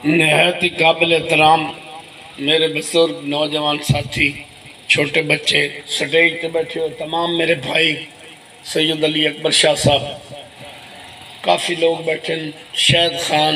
नहायत ही काबिल एहतराम मेरे बुजुर्ग नौजवान साथी, छोटे बच्चे, स्टेज पे बैठे हो तमाम मेरे भाई सैयद अली अकबर शाह साहब, काफ़ी लोग बैठे, शहद खान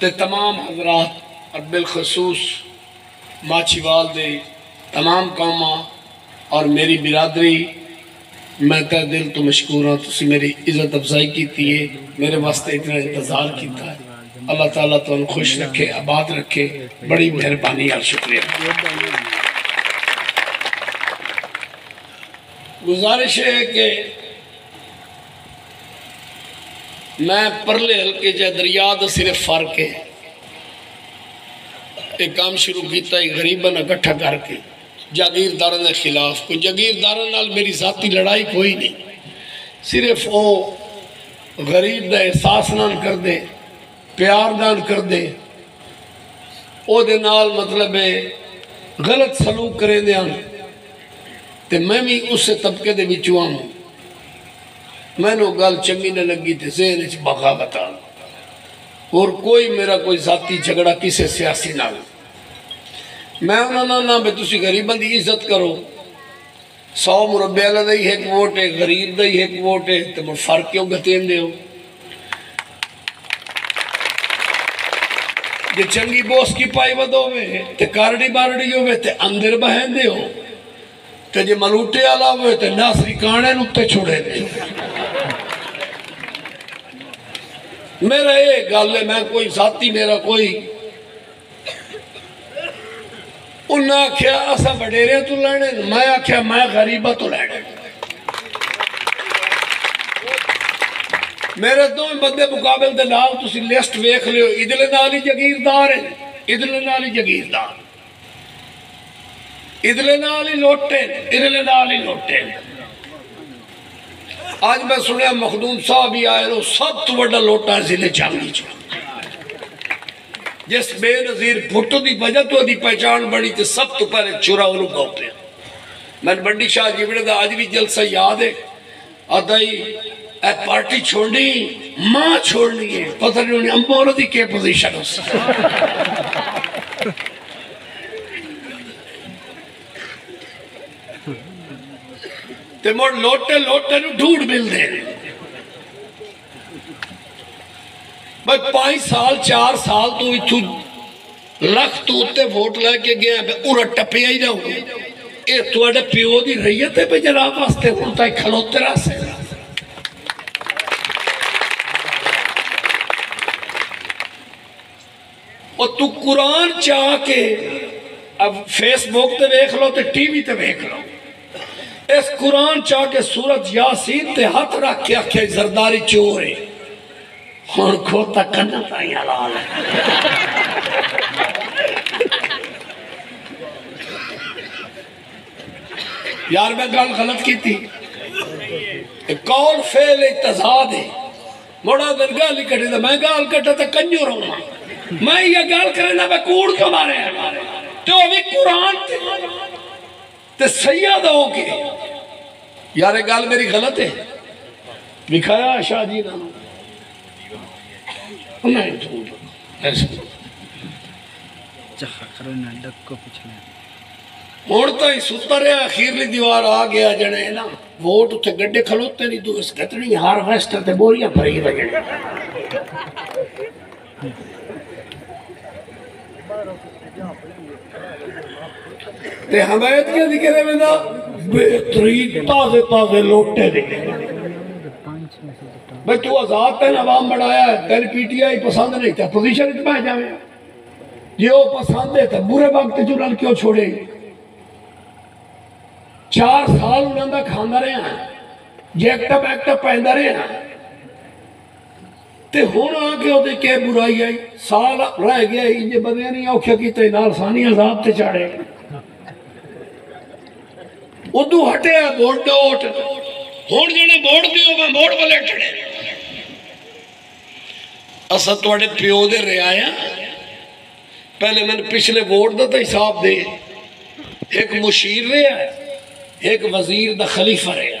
ते तमाम हजरात और बिलखसूस माछीवाल दे तमाम कौमा और मेरी बिरादरी, मैं तह दिल तो मशकूर हाँ। तुसी मेरी इज्जत अफजाई की है, मेरे वास्ते इतना इंतज़ार किया है। अल्लाह ताला तुम खुश रखे, आबाद रखे, बड़ी मेहरबानी और शुक्रिया। गुजारिश है कि मैं परले हल्के च दरिया का सिर्फ फर्क है, एक काम शुरू किया गरीबन इकट्ठा करके जागीरदारों के खिलाफ। कोई जागीरदारों नाल मेरी जाती लड़ाई कोई नहीं, सिर्फ वो गरीब का एहसास ना कर दे, प्यार दान कर दे, ओदे नाल मतलब है गलत सलूक करे दें ते मैं भी उस तबके दे विचों आं। मैनू गल चंगी न लगी तो ज़हन च बगावत आ, और कोई मेरा कोई जाती झगड़ा किसी सियासी नाल। मैं उन्होंने ना भी तुसी गरीबों की इज्जत करो, 100 मुरब्बे वाले का ही एक वोट है, गरीब का ही एक वोट है, तो मैं फर्क क्यों गतेंदे हो? जे चंगी बोस की पाई बद होवे ते कारड़ी बारड़ी होवे ते अंदर बहेंदे हो, ते जे मलूटे वाला होवे ते नासरी काने नूं उत्ते छोड़े दे। मेरा ये गल है, मैं कोई साथी मेरा कोई उन्हें आख्या असा वडेरिया तो लैने, मैं आख्या मैं गरीबा तो लैने। मेरे दो बंदे मुकाबले दे नाल तुसी लिस्ट वेख लियो, इधले नाल ही जगीरदार है, इधले नाल ही जगीरदार, इधले नाल ही लोटे, इधले नाल ही लोटे। आज मैं सुनिया मखदूम साहब भी आए, वो सब तो बड़ा लोटा जिले चांदी च, जिस बेनजीर भुट्टो की वजह तो दी पहचान बड़ी, तो सब तो पहले चुरा उन्होंने पाते। मैं बंडी शाह जिबड़े का अज भी जलसा याद है, आता ही ए पार्टी छोड़नी मां छोड़नी है, पता नहीं उन्हें अम्बोर की क्या पोजीशन हो। ते मोड़ लोटे लोटे नु ढूंढ मिलते भाई 5 साल 4 साल तू इथू लख तू उत्ते वोट लैके गया, उरा टपया ही रहू। ये तुहाडे प्यो दी रैयत है पे जनाब वास्ते हुण ताईं खलोते रहे। और तू कुरान चाह के अब फेसबुक ते देख लो ते टीवी ते देख लो, इस कुरान चाह के सूरत यासीन ते हाथ रख के आखे सरदारी चोर है, हुण खोता कन्ना ताई हलाल है। यार मैं गल गलत की थी, कौल फेल तजाद है, मोड़ा दिन गाल ही कटे तो मैं गाल कटा तो कंजो रहूंगा, मैं ये गाल करे ना मैं कूड़ क्यों मारे तो अभी कुरान ते सैयद हो के। यार गल मेरी गलत है, दिखाया शाह जी ना हूं तो ही सुता रहा, अखीरली दीवार आ गया जने ना वोट उत्थे गड्ढे खलोते नहीं, तू इस कतनी हारवेस्टर ते बोरियां भरी वजने। ते हमायत क्या दिखे में ना बेहतरीन ताजे ताजे लोटे दे भाई तू आजाद तेन अवाम बढ़ाया है, तेन पीटीआई पसंद नहीं था पोजीशन च पै जावे, जे वो पसंद है तो बुरे वक्त च उन्होंने क्यों छोड़े। 4 साल उन्होंने खांदा रहा, जैकटा बैकटा पैंदा रहा, ते हुण आके ओदे क्या बुराई आई, साल रह गया इंजे बदे नहीं औखे कीते नाल सानी अजाब ते चाड़े। उदू हटे वोट डोट, हुण जने वोट दिओ मैं वोट वाले चढ़े। असा तुहाडे प्यो दे रहा है, पहले मैंने पिछले वोट का तो हिसाब दे, एक मुशीर रहा, एक वजीर दा खलीफा रहा,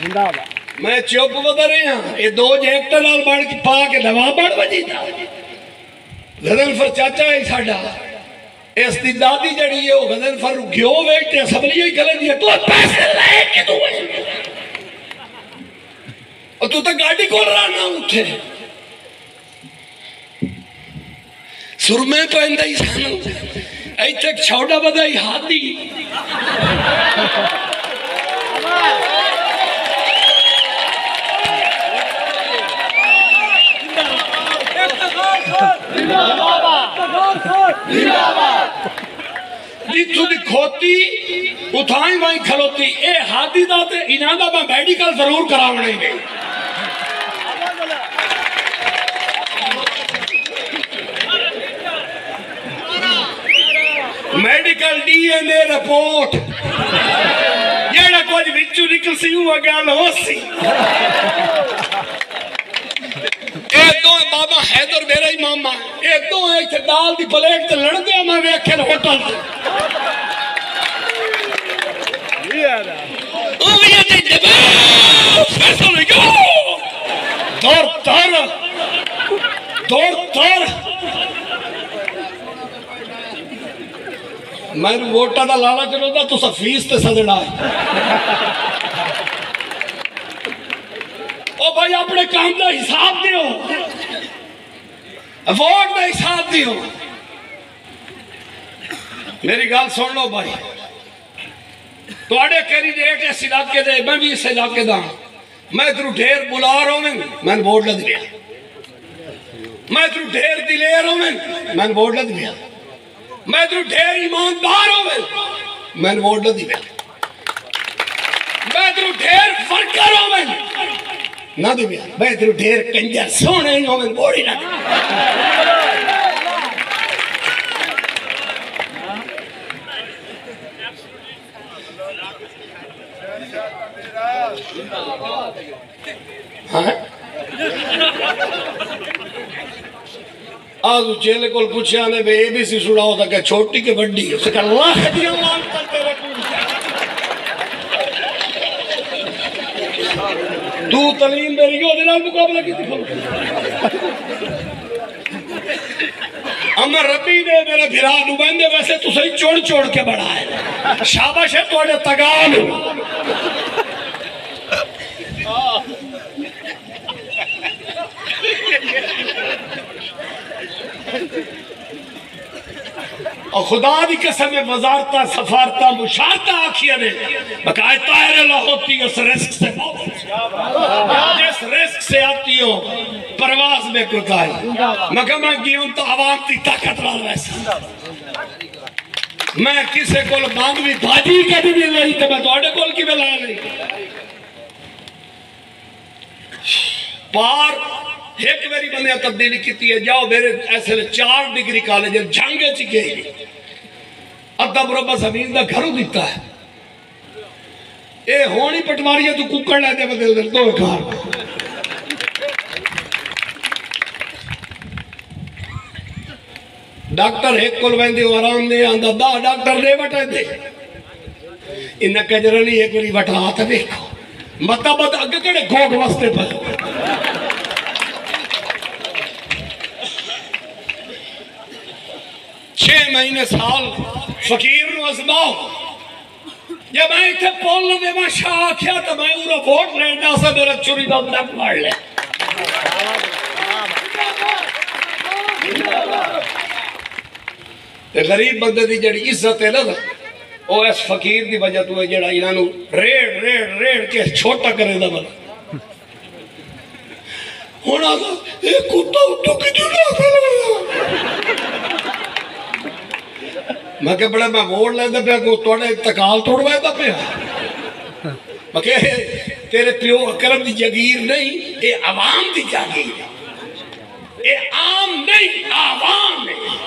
मैं चुप बता रहे हैं ये दो जैकट नाल बन के पा के दवा बड़ वजी था गजनफर चाचा है साडा इस दी दादी जड़ी है वो गजनफर घिओ वेचते सबली ही गले दी तू पैसे लेके तू और तू तो गाड़ी खोल रहा ना उठे सुरमे पहनदा ही सानू ऐथे छौड़ा बदाई हाथी जितू दी खोती उठाई वहीं खलोती ए हाथी दा ते इना दा मैं मेडिकल जरूर करावना ही नहीं मेडिकल डीएनए रिपोर्ट जेड़ा कुछ विचू निकल सी वो गल हो सी ए दो बाबा हैदर मेरा ही मामा ए दो इथे दाल दी प्लेट ते लड़दे मैं वेखे होटल ओ ये दे दबा फैसल गो दौर मैं वोटा दा लालच रोदा तुसा फीस ते सदड़ा ओ भाई अपने काम का हिसाब दियो वोट का हिसाब दियो मेरी गल सुन लो भाई तुहाडे कैंडिडेट इस इलाके दे मैं भी इस इलाके दा मैं इधरों ढेर बुलार होवे मैं वोट लग दिया मैं इधरों ढेर दिलेर होवे मैं वोट लग दिया मैं इधरों ढेर ईमानदार होवे मैं वोट लग दिया मैं इधरों ढेर फर्कर होवे ना दे मैं तेरे ढेर कंजर सोने ही होवे बोड़ी ना हाँ आज चेले को पूछा ने बे एबीसी सुनाओ था क्या छोटी के बड़ी उससे कहा लाख दिया मान करते रखूं तू तलीम मेरी मुकाबला की अमर रबी ने मेरे फिरा नुमाइंदे वैसे तो सही चोड़ के बड़ा है शाबाश है थोड़े तगाल और खुदा की कसम में वजारता सफारता मुशारता आखिया ने बकायदा होती है उस रिस्क से जिस रिस्क से आती हो परवाज में कुताई मैं गियूं तो आवाम की ताकत वाल वैसा मैं किसे को मांग भी भाजी कभी नहीं लाई तो मैं थोड़े कोल की ला नहीं पार एक बारी बंदे तब्दीली की है जाओ मेरे ऐसे 4 डिग्री कॉलेज झांगे च गए अद्धा बरोबर जमीन का घरों दिता है ये होनी पटवारी है तू कुकड़ लेते बदल दो घर डॉक्टर एक को वेंदे आराम ने आंदा दा डॉक्टर ने बटा दे इन कजरनी एक बारी बटा हाथ देखो मता बता अगे केड़े गोग वास्ते पर 6 महीने साल फकीर नु आजमाओ जब मैं इतने पोल देवा शाह आख्या तो मैं उरा वोट लेना सा मेरा चुरी का दम मार ले गरीब बंदे की जड़ी इज्जत है ना वो इस फकीर की वजह तो जड़ा इन्हों रेड़ के छोटा करे दा बना होना था एक कुत्ता उठो कि मैं क्या बड़ा मैं वोट लेंदा पे को तोड़े तकाल तोड़वाएदा पे मैं क्या तेरे प्यो अकरम दी जागीर नहीं ये आवाम दी जागीर है ये आम नहीं आवाम है